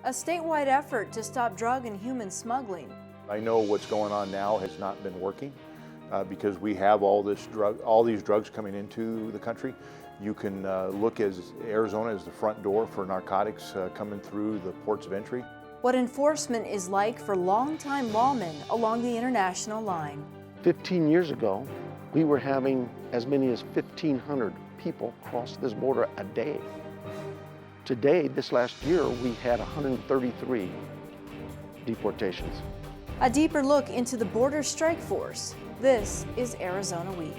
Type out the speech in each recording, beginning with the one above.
a statewide effort to stop drug and human smuggling. I know what's going on now has not been working because we have all these drugs coming into the country. You can look as Arizona as the front door for narcotics coming through the ports of entry. What enforcement is like for longtime lawmen along the international line. 15 years ago, we were having as many as 1,500 people cross this border a day. Today, this last year, we had 133 deportations. A deeper look into the Border Strike Force. This is Arizona Week.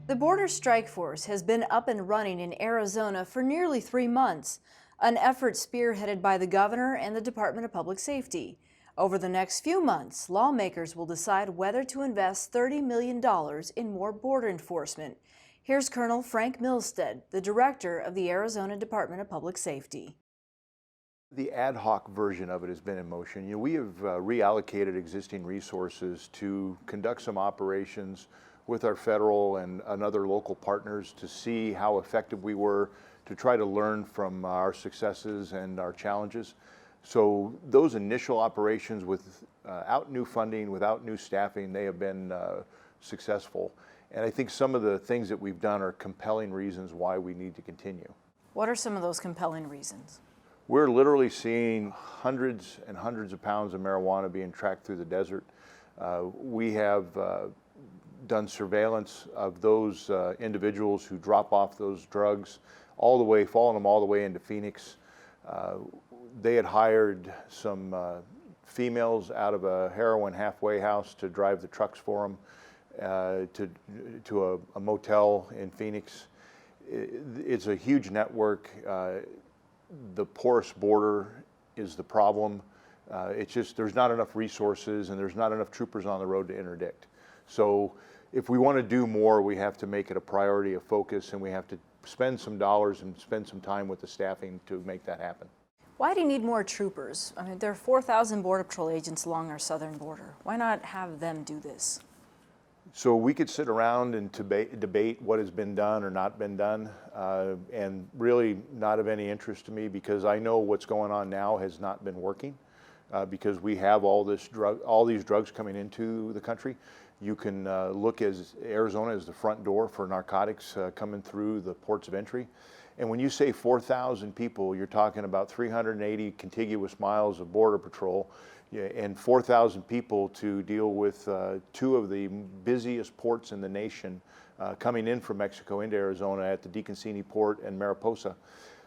The Border Strike Force has been up and running in Arizona for nearly 3 months, an effort spearheaded by the governor and the Department of Public Safety. Over the next few months, lawmakers will decide whether to invest $30 million in more border enforcement. Here's Colonel Frank Milstead, the director of the Arizona Department of Public Safety. The ad hoc version of it has been in motion. We have reallocated existing resources to conduct some operations with our federal and other local partners to see how effective we were, to try to learn from our successes and our challenges. So those initial operations without new funding, without new staffing, they have been successful. And I think some of the things that we've done are compelling reasons why we need to continue. What are some of those compelling reasons? We're literally seeing hundreds and hundreds of pounds of marijuana being tracked through the desert. We have done surveillance of those individuals who drop off those drugs, following them all the way into Phoenix. They had hired some females out of a heroin halfway house to drive the trucks for them to a motel in Phoenix. It's a huge network. The porous border is the problem. It's just there's not enough resources and there's not enough troopers on the road to interdict. So if we want to do more, we have to make it a priority of focus, and we have to spend some dollars and spend some time with the staffing to make that happen. Why do you need more troopers? I mean, there are 4,000 Border Patrol agents along our southern border. Why not have them do this? So we could sit around and debate what has been done or not been done, and really not of any interest to me, because I know what's going on now has not been working, because we have all these drugs coming into the country. You can look as Arizona as the front door for narcotics coming through the ports of entry. And when you say 4,000 people, you're talking about 380 contiguous miles of Border Patrol, and 4,000 people to deal with two of the busiest ports in the nation coming in from Mexico into Arizona at the DeConcini Port and Mariposa.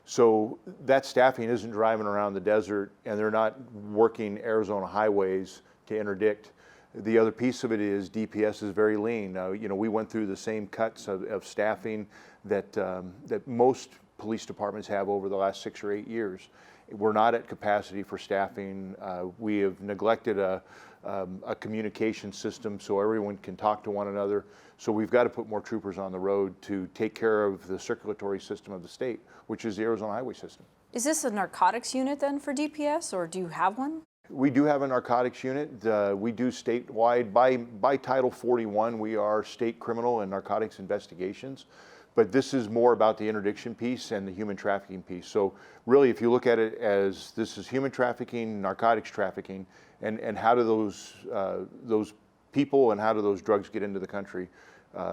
So that staffing isn't driving around the desert, and they're not working Arizona highways to interdict. The other piece of it is DPS is very lean. We went through the same cuts of staffing that most police departments have over the last 6 or 8 years. We're not at capacity for staffing. We have neglected a communication system so everyone can talk to one another. So we've got to put more troopers on the road to take care of the circulatory system of the state, which is the Arizona highway system. Is this a narcotics unit then for DPS, or do you have one? We do have a narcotics unit. We do statewide. By Title 41, we are state criminal and narcotics investigations. But this is more about the interdiction piece and the human trafficking piece. So really, if you look at it as this is human trafficking, narcotics trafficking, and how do those people and how do those drugs get into the country?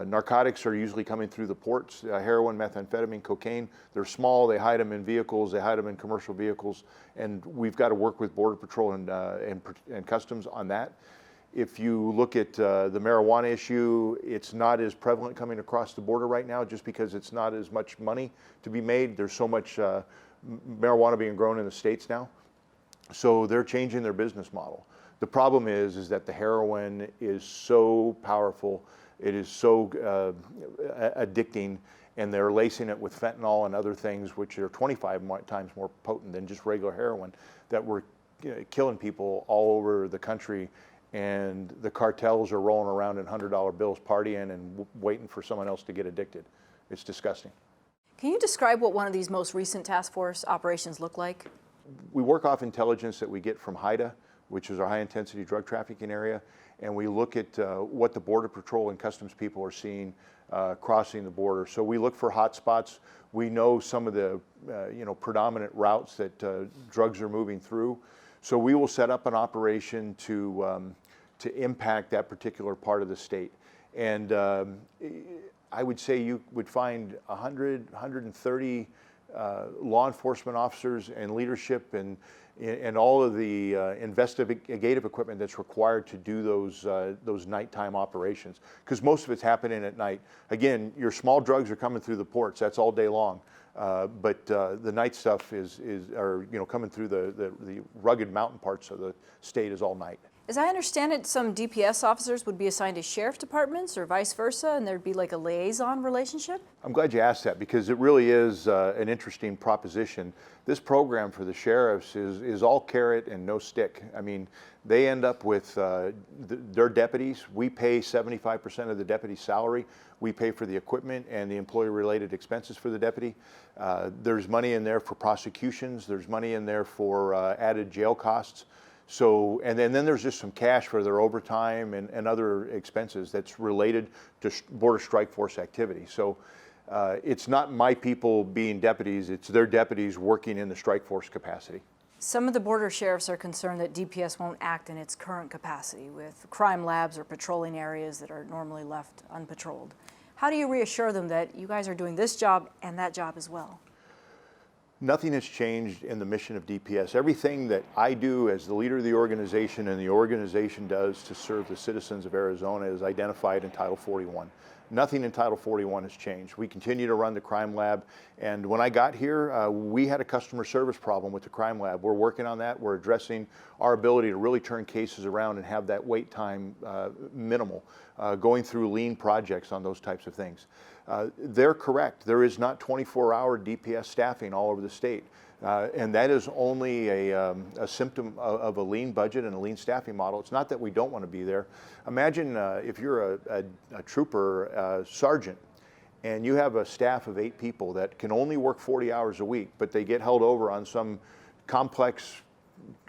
Narcotics are usually coming through the ports, heroin, methamphetamine, cocaine. They're small, they hide them in vehicles, they hide them in commercial vehicles, and we've got to work with Border Patrol and Customs on that. If you look at the marijuana issue, it's not as prevalent coming across the border right now just because it's not as much money to be made. There's so much marijuana being grown in the States now. So they're changing their business model. The problem is that the heroin is so powerful, it is so addicting, and they're lacing it with fentanyl and other things which are 25 times more potent than just regular heroin, that we're killing people all over the country. And the cartels are rolling around in $100 bills partying and waiting for someone else to get addicted. It's disgusting. Can you describe what one of these most recent task force operations look like? We work off intelligence that we get from HIDA, which is our high intensity drug trafficking area, and we look at what the Border Patrol and Customs people are seeing crossing the border. So we look for hot spots. We know some of the predominant routes that drugs are moving through. So we will set up an operation to impact that particular part of the state. And I would say you would find 100, 130 law enforcement officers and leadership and all of the investigative equipment that's required to do those nighttime operations, because most of it's happening at night. Again, your small drugs are coming through the ports. That's all day long, but the night stuff is coming through the rugged mountain parts of the state is all night. As I understand it, some DPS officers would be assigned to sheriff departments or vice versa, and there'd be like a liaison relationship? I'm glad you asked that, because it really is an interesting proposition. This program for the sheriffs is all carrot and no stick. I mean, they end up with their deputies. We pay 75% of the deputy's salary. We pay for the equipment and the employee-related expenses for the deputy. There's money in there for prosecutions. There's money in there for added jail costs. So, and then there's just some cash for their overtime and other expenses that's related to Border Strike Force activity. So it's not my people being deputies, it's their deputies working in the strike force capacity. Some of the border sheriffs are concerned that DPS won't act in its current capacity with crime labs or patrolling areas that are normally left unpatrolled. How do you reassure them that you guys are doing this job and that job as well? Nothing has changed in the mission of DPS. Everything that I do as the leader of the organization and the organization does to serve the citizens of Arizona is identified in Title 41. Nothing in Title 41 has changed. We continue to run the crime lab, and when I got here, we had a customer service problem with the crime lab. We're working on that. We're addressing our ability to really turn cases around and have that wait time minimal, going through lean projects on those types of things. They're correct. There is not 24-hour DPS staffing all over the state. And that is only a symptom of a lean budget and a lean staffing model. It's not that we don't want to be there. Imagine if you're a trooper, sergeant, and you have a staff of 8 people that can only work 40 hours a week, but they get held over on some complex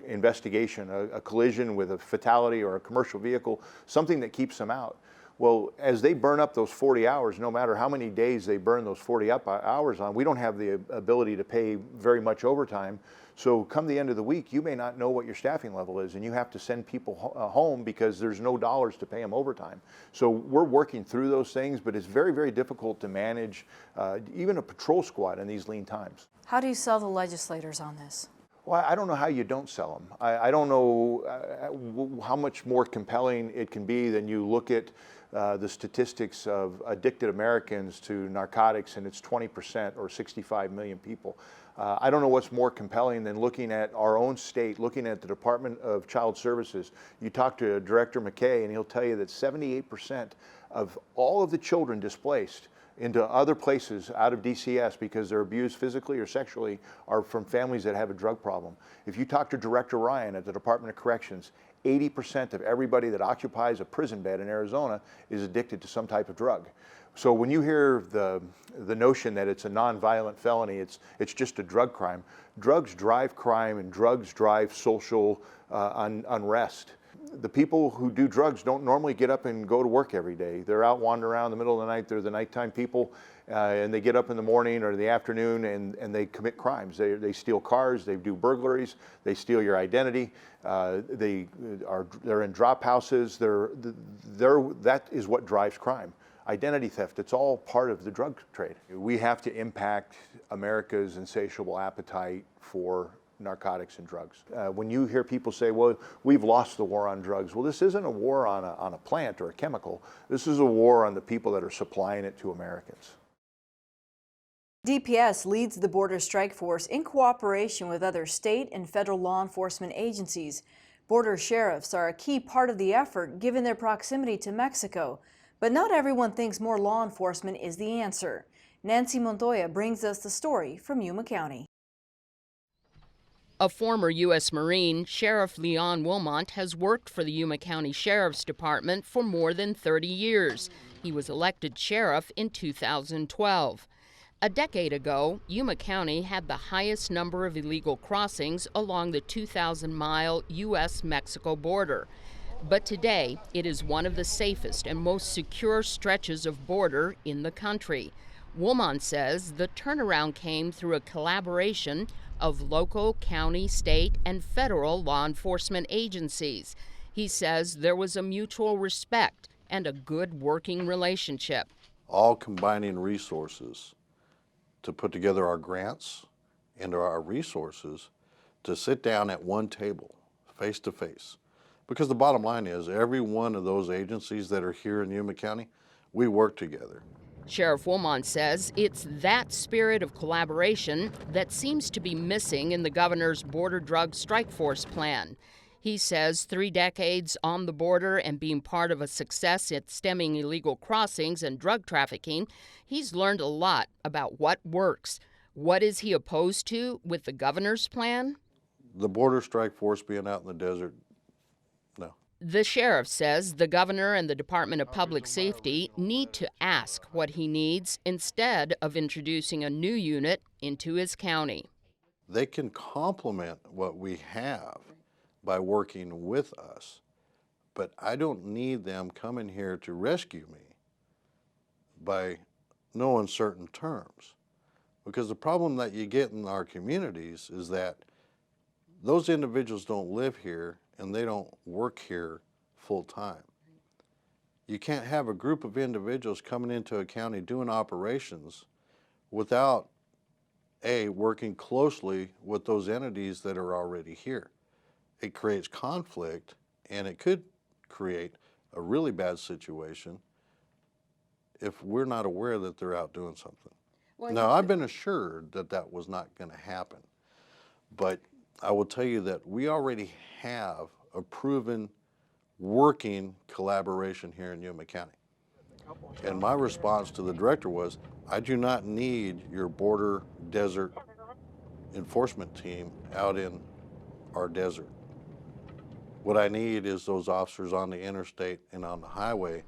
investigation, a collision with a fatality or a commercial vehicle, something that keeps them out. Well, as they burn up those 40 hours, no matter how many days they burn those 40 hours on, we don't have the ability to pay very much overtime. So come the end of the week, you may not know what your staffing level is, and you have to send people home because there's no dollars to pay them overtime. So we're working through those things, but it's very, very difficult to manage even a patrol squad in these lean times. How do you sell the legislators on this? Well, I don't know how you don't sell them. I don't know how much more compelling it can be than you look at the statistics of addicted Americans to narcotics, and it's 20% or 65 million people. I don't know what's more compelling than looking at our own state, looking at the Department of Child Services. You talk to Director McKay and he'll tell you that 78% of all of the children displaced into other places out of DCS because they're abused physically or sexually are from families that have a drug problem. If you talk to Director Ryan at the Department of Corrections, 80% of everybody that occupies a prison bed in Arizona is addicted to some type of drug. So when you hear the notion that it's a non-violent felony, it's just a drug crime. Drugs drive crime and drugs drive social unrest. The people who do drugs don't normally get up and go to work every day. They're out wandering around in the middle of the night. They're the nighttime people, and they get up in the morning or the afternoon and they commit crimes. They steal cars, they do burglaries, they steal your identity, they're in drop houses. That is what drives crime. Identity theft, it's all part of the drug trade. We have to impact America's insatiable appetite for narcotics and drugs. When you hear people say, well, we've lost the war on drugs, well, this isn't a war on a plant or a chemical. This is a war on the people that are supplying it to Americans. DPS leads the Border Strike Force in cooperation with other state and federal law enforcement agencies. Border sheriffs are a key part of the effort given their proximity to Mexico. But not everyone thinks more law enforcement is the answer. Nancy Montoya brings us the story from Yuma County. A former U.S. Marine, Sheriff Leon Wilmot has worked for the Yuma County Sheriff's Department for more than 30 years. He was elected sheriff in 2012. A decade ago, Yuma County had the highest number of illegal crossings along the 2,000-mile U.S.-Mexico border. But today, it is one of the safest and most secure stretches of border in the country. Woolman says the turnaround came through a collaboration of local, county, state, and federal law enforcement agencies. He says there was a mutual respect and a good working relationship. All combining resources to put together our grants and our resources to sit down at one table, face to face. Because the bottom line is, every one of those agencies that are here in Yuma County, we work together. Sheriff Woolman says it's that spirit of collaboration that seems to be missing in the governor's Border Drug Strike Force plan. He says 3 decades on the border and being part of a success at stemming illegal crossings and drug trafficking, he's learned a lot about what works. What is he opposed to with the governor's plan? The Border Strike Force being out in the desert, no. The sheriff says the governor and the Department of Public Safety need to ask what he needs instead of introducing a new unit into his county. They can complement what we have by working with us, but I don't need them coming here to rescue me by no uncertain terms. Because the problem that you get in our communities is that those individuals don't live here and they don't work here full time. You can't have a group of individuals coming into a county doing operations without working closely with those entities that are already here. It creates conflict, and it could create a really bad situation if we're not aware that they're out doing something. Now, I've been assured that that was not going to happen, but I will tell you that we already have a proven working collaboration here in Yuma County. And my response to the director was, I do not need your border desert enforcement team out in our desert. What I need is those officers on the interstate and on the highway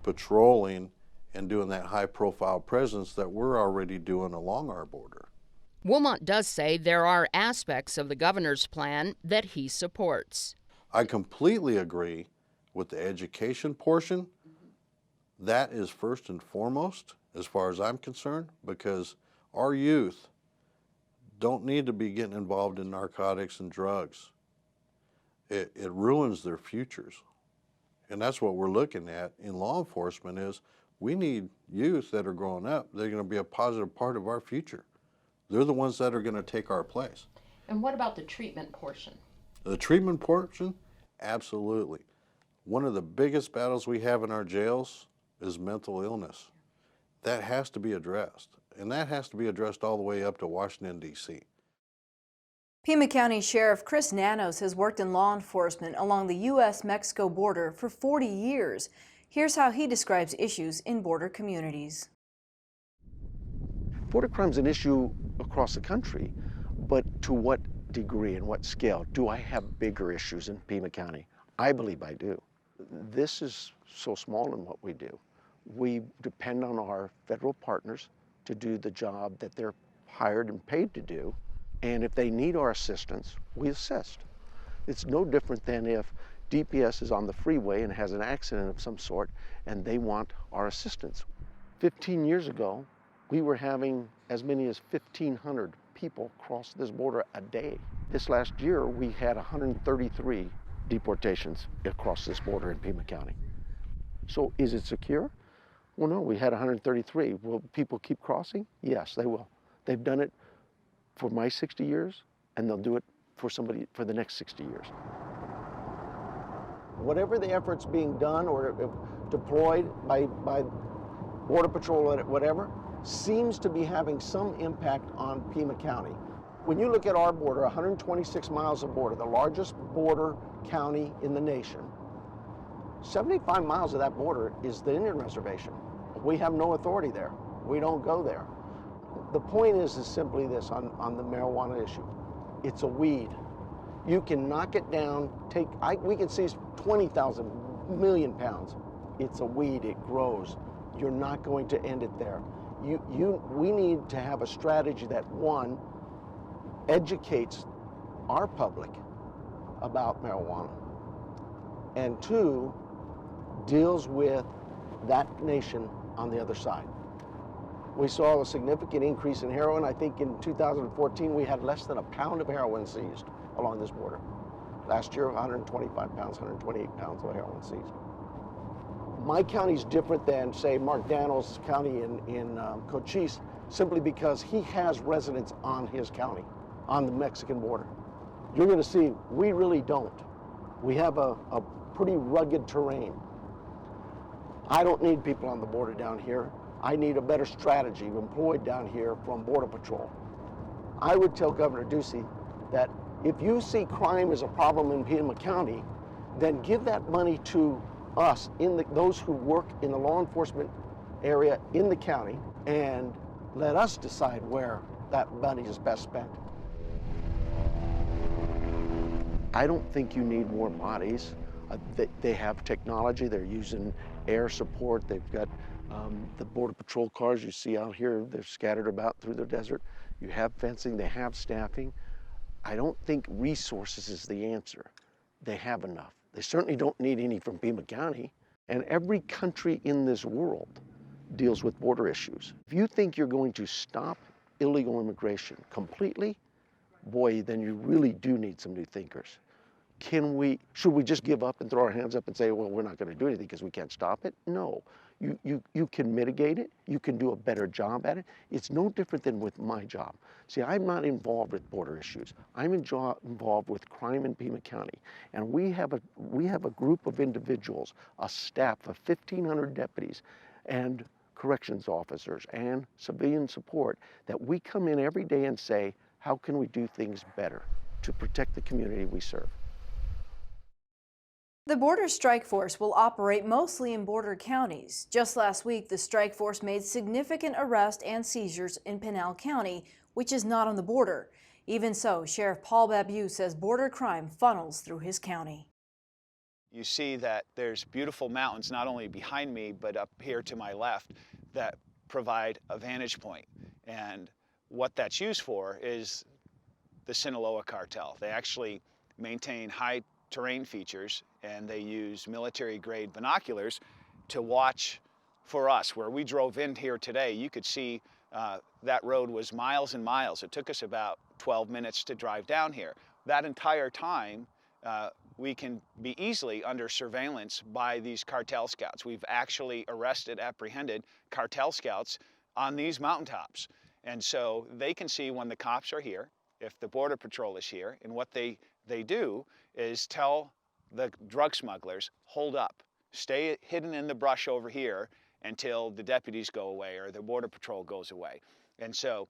patrolling and doing that high-profile presence that we're already doing along our border. Woolman does say there are aspects of the governor's plan that he supports. I completely agree with the education portion. That is first and foremost, as far as I'm concerned, because our youth don't need to be getting involved in narcotics and drugs. It ruins their futures. And that's what we're looking at in law enforcement is we need youth that are growing up. They're going to be a positive part of our future. They're the ones that are going to take our place. And what about the treatment portion? The treatment portion, absolutely. One of the biggest battles we have in our jails is mental illness. That has to be addressed. And that has to be addressed all the way up to Washington, D.C. Pima County Sheriff Chris Nanos has worked in law enforcement along the U.S.-Mexico border for 40 years. Here's how he describes issues in border communities. Border crime is an issue across the country, but to what degree and what scale? Do I have bigger issues in Pima County? I believe I do. This is so small in what we do. We depend on our federal partners to do the job that they're hired and paid to do. And if they need our assistance, we assist. It's no different than if DPS is on the freeway and has an accident of some sort and they want our assistance. 15 years ago, we were having as many as 1,500 people cross this border a day. This last year, we had 133 deportations across this border in Pima County. So is it secure? Well, no, we had 133. Will people keep crossing? Yes, they will. They've done it for my 60 years, and they'll do it for somebody for the next 60 years. Whatever the effort's being done or deployed by Border Patrol or whatever, seems to be having some impact on Pima County. When you look at our border, 126 miles of border, the largest border county in the nation, 75 miles of that border is the Indian Reservation. We have no authority there. We don't go there. The point is simply this on the marijuana issue. It's a weed. You can knock it down, we can seize 20,000 million pounds. It's a weed, it grows. You're not going to end it there. We need to have a strategy that, one, educates our public about marijuana. and two, deals with that nation on the other side. We saw a significant increase in heroin. I think in 2014 we had less than a pound of heroin seized along this border. Last year, 125 pounds, 128 pounds of heroin seized. My county's different than, say, Mark Daniels' county in Cochise, simply because he has residents on his county, on the Mexican border. You're going to see, we really don't. We have a pretty rugged terrain. I don't need people on the border down here. I need a better strategy employed down here from Border Patrol. I would tell Governor Ducey that if you see crime as a problem in Pima County, then give that money to us, those who work in the law enforcement area in the county, and let us decide where that money is best spent. I don't think you need more bodies. They have technology. They're using air support. They've got the Border Patrol cars you see out here. They're scattered about through the desert. You have fencing. They have staffing. I don't think resources is the answer. They have enough. They certainly don't need any from Pima County. And every country in this world deals with border issues. If you think you're going to stop illegal immigration completely, boy, then you really do need some new thinkers. Should we just give up and throw our hands up and say, well, we're not going to do anything because we can't stop it? No. You can mitigate it. You can do a better job at it. It's no different than with my job. See, I'm not involved with border issues. I'm involved with crime in Pima County. And we have a group of individuals, a staff of 1,500 deputies and corrections officers and civilian support that we come in every day and say, how can we do things better to protect the community we serve? The Border Strike Force will operate mostly in border counties. Just last week, the strike force made significant arrests and seizures in Pinal County, which is not on the border. Even so, Sheriff Paul Babu says border crime funnels through his county. You see that there's beautiful mountains not only behind me, but up here to my left that provide a vantage point. And what that's used for is the Sinaloa cartel. They actually maintain high terrain features, and they use military-grade binoculars to watch for us. Where we drove in here today, you could see that road was miles and miles. It took us about 12 minutes to drive down here. That entire time, we can be easily under surveillance by these cartel scouts. We've actually apprehended cartel scouts on these mountaintops. And so they can see when the cops are here, if the Border Patrol is here, and what they do is tell the drug smugglers, hold up, stay hidden in the brush over here until the deputies go away or the Border Patrol goes away. And so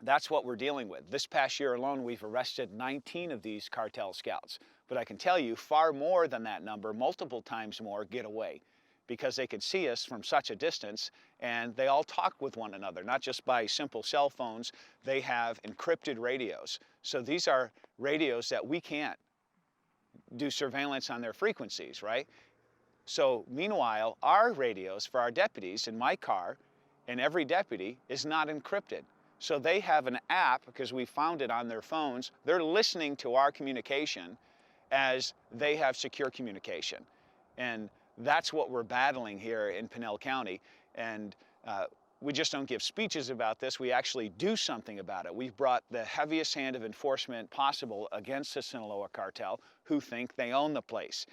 that's what we're dealing with. This past year alone, we've arrested 19 of these cartel scouts. But I can tell you far more than that number, multiple times more, get away because they can see us from such a distance, and they all talk with one another, not just by simple cell phones. They have encrypted radios. So these are radios that we can't do surveillance on their frequencies, right? So meanwhile, our radios for our deputies in my car and every deputy is not encrypted. So they have an app, because we found it on their phones. They're listening to our communication as they have secure communication. And that's what we're battling here in Pinal County. And we just don't give speeches about this. We actually do something about it. We've brought the heaviest hand of enforcement possible against the Sinaloa cartel, who think they own the place.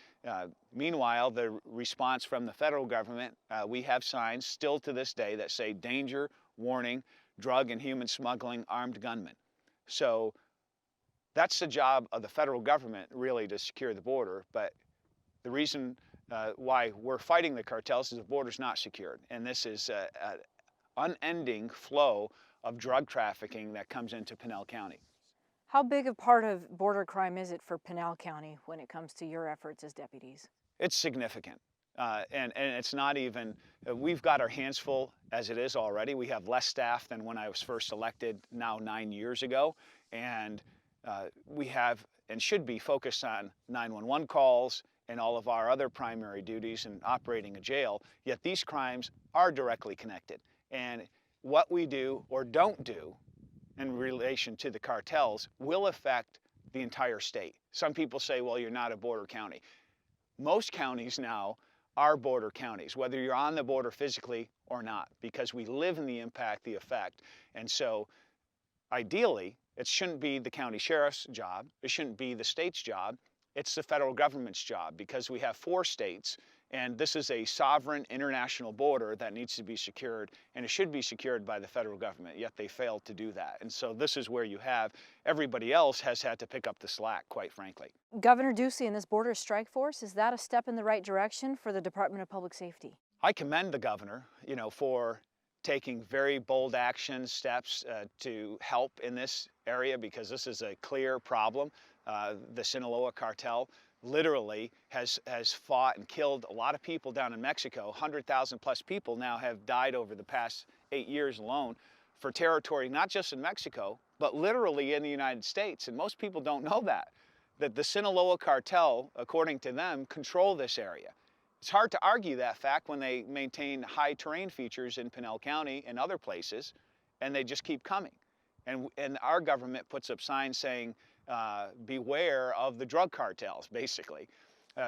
Meanwhile, the response from the federal government, we have signs still to this day that say danger, warning, drug and human smuggling, armed gunmen. So that's the job of the federal government, really, to secure the border. But the reason why we're fighting the cartels is the border's not secured. And this is an unending flow of drug trafficking that comes into Pinal County. How big a part of border crime is it for Pinal County when it comes to your efforts as deputies? It's significant. And it's not even, we've got our hands full as it is already. We have less staff than when I was first elected now 9 years ago. And we have and should be focused on 911 calls and all of our other primary duties and operating a jail, yet these crimes are directly connected. And what we do or don't do in relation to the cartels will affect the entire state. Some people say, well, you're not a border county. most counties now are border counties, whether you're on the border physically or not, because we live in the impact, the effect. And so ideally, it shouldn't be the county sheriff's job, it shouldn't be the state's job, it's the federal government's job, because we have 4 states, and this is a sovereign international border that needs to be secured, and it should be secured by the federal government, yet they failed to do that. And so this is where you have everybody else has had to pick up the slack, quite frankly. Governor Ducey and this border strike force, is that a step in the right direction for the Department of Public Safety? I commend the governor, for taking very bold action steps to help in this area, because this is a clear problem. The Sinaloa cartel literally has fought and killed a lot of people down in Mexico. 100,000 plus people now have died over the past 8 years alone for territory, not just in Mexico, but literally in the United States. And most people don't know that the Sinaloa cartel, according to them, control this area. It's hard to argue that fact when they maintain high terrain features in Pinal County and other places, and they just keep coming. And our government puts up signs saying, beware of the drug cartels, basically.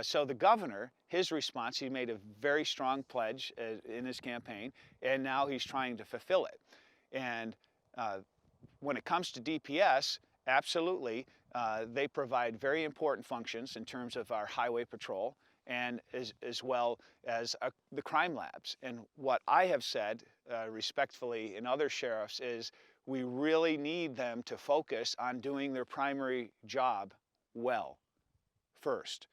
So the governor, his response, he made a very strong pledge in his campaign, and now he's trying to fulfill it. And when it comes to DPS, absolutely, they provide very important functions in terms of our highway patrol, and as well as the crime labs. And what I have said respectfully in other sheriffs is we really need them to focus on doing their primary job well first.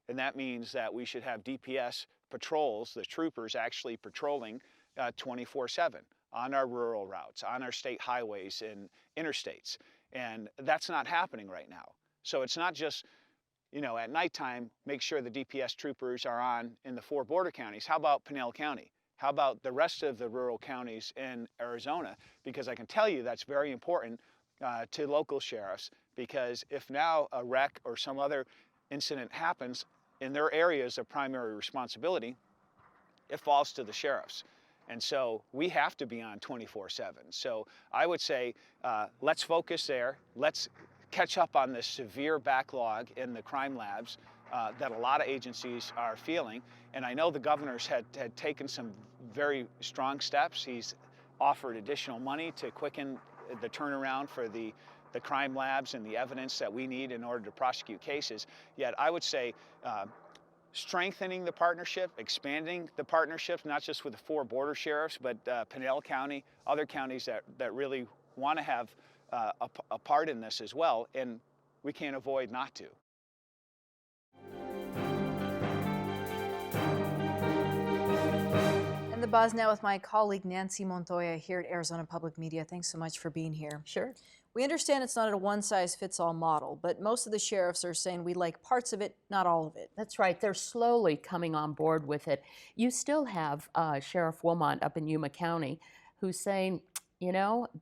And that means that we should have DPS patrols, the troopers actually patrolling 24/7 on our rural routes, on our state highways and interstates. And that's not happening right now. So it's not just, at nighttime, make sure the DPS troopers are on in the 4 border counties. How about Pinal County? How about the rest of the rural counties in Arizona? Because I can tell you that's very important to local sheriffs, because if now a wreck or some other incident happens in their areas of primary responsibility, it falls to the sheriffs. And so we have to be on 24/7. So I would say let's focus there. Let's catch up on this severe backlog in the crime labs that a lot of agencies are feeling. And I know the governor's had taken some very strong steps. He's offered additional money to quicken the turnaround for the crime labs and the evidence that we need in order to prosecute cases. Yet I would say strengthening the partnership, expanding the partnerships, not just with the 4 border sheriffs, but Pinal County, other counties that really want to have a part in this as well, and we can't avoid not to. And the buzz now with my colleague Nancy Montoya here at Arizona Public Media. Thanks so much for being here. Sure. We understand it's not a one-size-fits-all model, but most of the sheriffs are saying we like parts of it, not all of it. That's right. They're slowly coming on board with it. You still have Sheriff Wilmot up in Yuma County who's saying,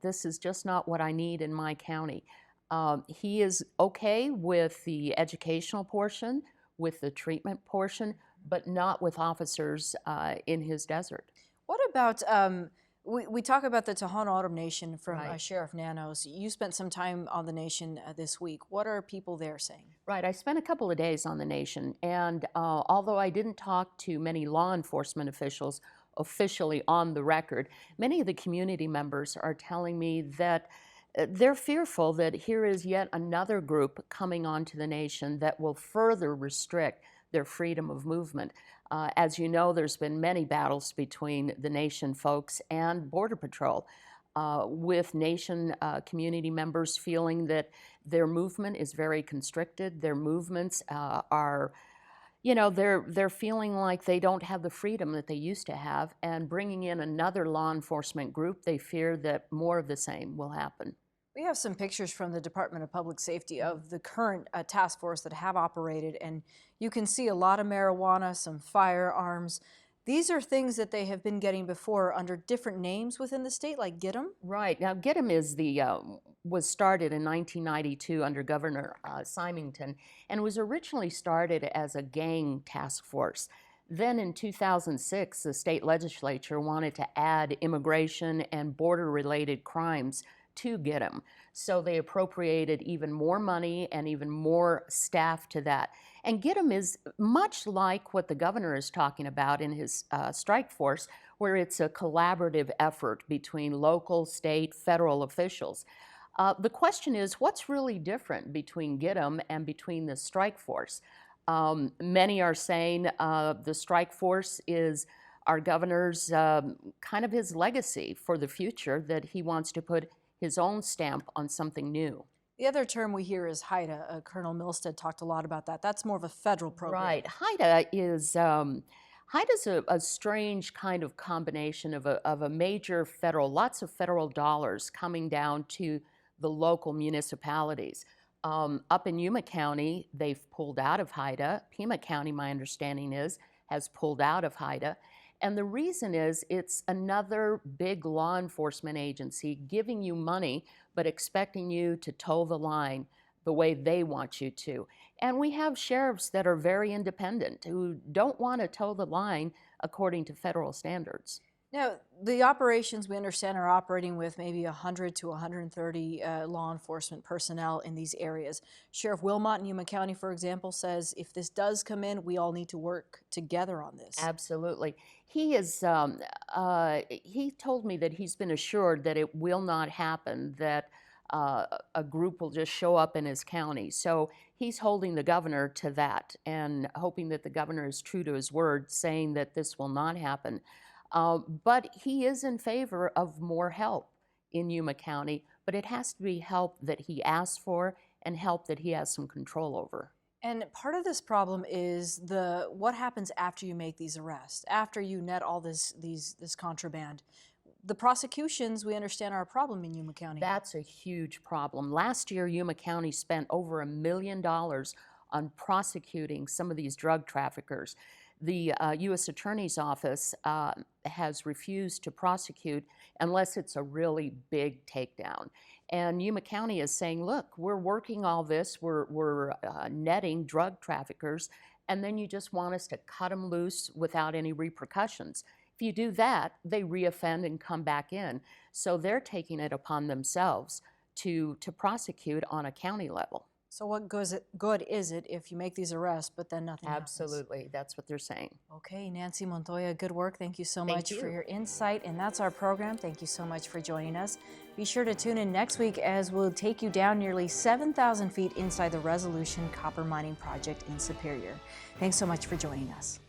this is just not what I need in my county. He is okay with the educational portion, with the treatment portion, but not with officers in his desert. What about, we talk about the Tohono O'odham Nation from Right. Sheriff Nanos. You spent some time on the Nation this week. What are people there saying? Right, I spent a couple of days on the Nation, and although I didn't talk to many law enforcement officials officially on the record, many of the community members are telling me that they're fearful that here is yet another group coming onto the Nation that will further restrict their freedom of movement. As you know, there's been many battles between the Nation folks and Border Patrol, with Nation community members feeling that their movement is very constricted. Their movements are, they're feeling like they don't have the freedom that they used to have, and bringing in another law enforcement group, they fear that more of the same will happen. We have some pictures from the Department of Public Safety of the current task force that have operated, and you can see a lot of marijuana, some firearms. These are things that they have been getting before under different names within the state, like GIT'em. Right. Now, GIT'em is was started in 1992 under Governor Symington, and was originally started as a gang task force. Then in 2006, the state legislature wanted to add immigration and border-related crimes to get them. So they appropriated even more money and even more staff to that. And get 'em is much like what the governor is talking about in his strike force, where it's a collaborative effort between local, state, federal officials. The question is, what's really different between get 'em and between the strike force? Many are saying the strike force is our governor's kind of his legacy for the future, that he wants to put his own stamp on something new. The other term we hear is HIDA. Colonel Milstead talked a lot about that. That's more of a federal program. Right. HIDA's a strange kind of combination of a major federal, lots of federal dollars coming down to the local municipalities. Up in Yuma County, they've pulled out of HIDA. Pima County, my understanding is, has pulled out of HIDA. And the reason is it's another big law enforcement agency giving you money, but expecting you to toe the line the way they want you to. And we have sheriffs that are very independent who don't want to toe the line according to federal standards. Now, the operations we understand are operating with maybe 100 to 130 law enforcement personnel in these areas. Sheriff Wilmot in Yuma County, for example, says if this does come in, we all need to work together on this. Absolutely. He told me that he's been assured that it will not happen, that a group will just show up in his county. So he's holding the governor to that and hoping that the governor is true to his word, saying that this will not happen. But he is in favor of more help in Yuma County, but it has to be help that he asks for and help that he has some control over. And part of this problem is what happens after you make these arrests, after you net all this contraband. The prosecutions, we understand, are a problem in Yuma County. That's a huge problem. Last year, Yuma County spent over $1 million on prosecuting some of these drug traffickers. The U.S. Attorney's Office has refused to prosecute unless it's a really big takedown. And Yuma County is saying, look, we're working all this, we're netting drug traffickers, and then you just want us to cut them loose without any repercussions. If you do that, they reoffend and come back in. So they're taking it upon themselves to prosecute on a county level. So what good is it if you make these arrests, but then nothing happens? Absolutely, that's what they're saying. Okay, Nancy Montoya, good work. Thank you so much for your insight. And that's our program. Thank you so much for joining us. Be sure to tune in next week as we'll take you down nearly 7,000 feet inside the Resolution Copper Mining Project in Superior. Thanks so much for joining us.